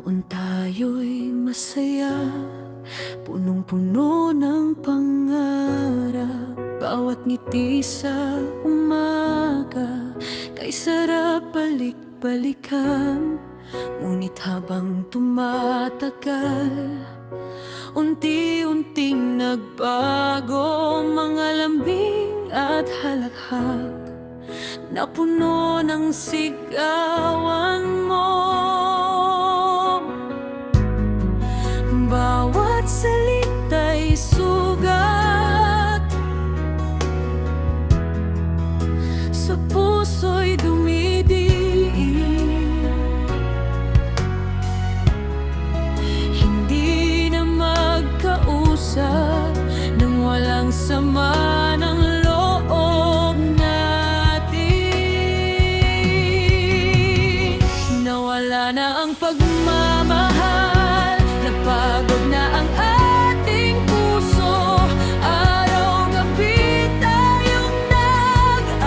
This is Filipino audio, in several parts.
Noon tayo'y masaya, punong-puno ng pangarap. Bawat ngiti sa umaga, kay sarap balik-balikan. Ngunit habang tumatagal, unti-unting nagbago. Mga lambing at halakhak na puno ng sigawan mo. Bawat salita'y sugat, sa puso'y dumidiin. Hindi na magkausap nang walang sama ng loob natin. Nawala na ang pagmamahal, napagod na ang ating puso. Araw-gabi tayong nag-aaway,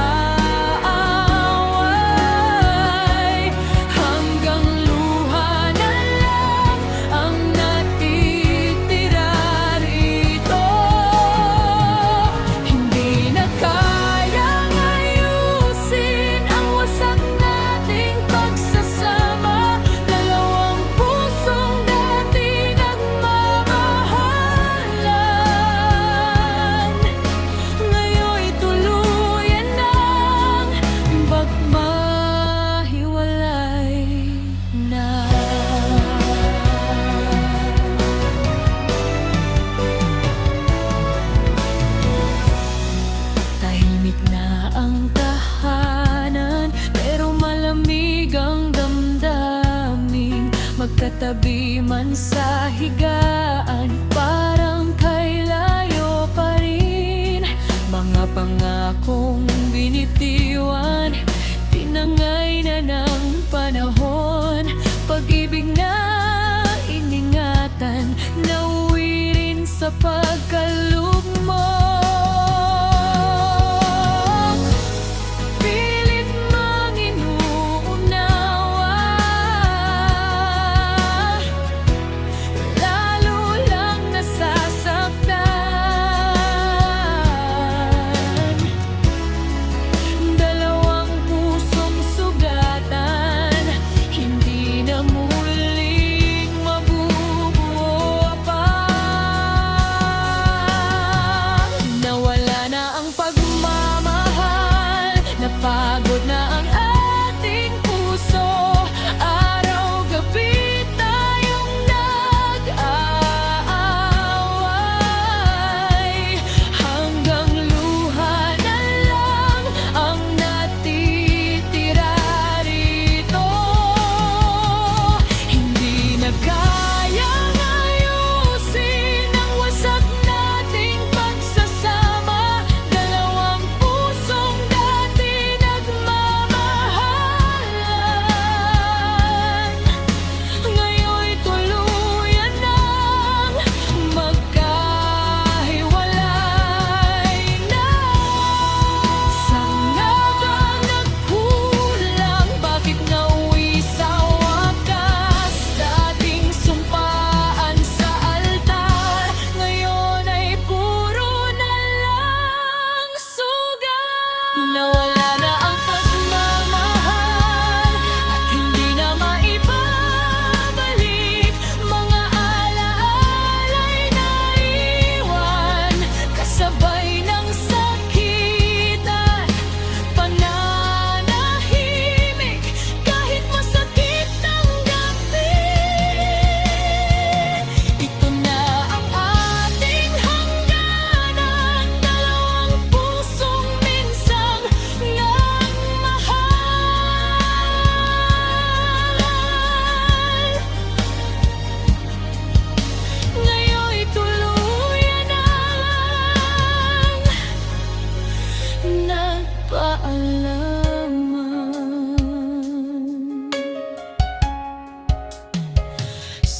hanggang luha na lang ang natitira rito. Hindi na kayang ayusin ang wasak nating pagsasama. Dalawang pusong dati nagmamahalan, ngayon'y tuluyan ng magmahiwalay na. Tahimik na ang tahanan, pero malamig ang damdamin. Magkatabi man sa higaan, parang kay layo pa rin. Mga pangakong binitiwan, tinangay na ng panahon. Pag-ibig na iningatan, nauwi rin sa pagkalugmok. Pilit mang inuunawa, lalo lang nasasaktan. Dalawang pusong sugatan, hindi na muling mabubuo pa.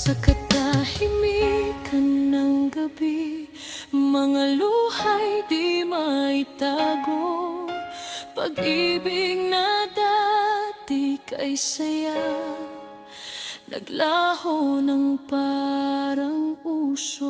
Sa katahimikan ng gabi, mga luhay di maitago. Pag-ibig na dati kay saya, naglaho ng parang uso.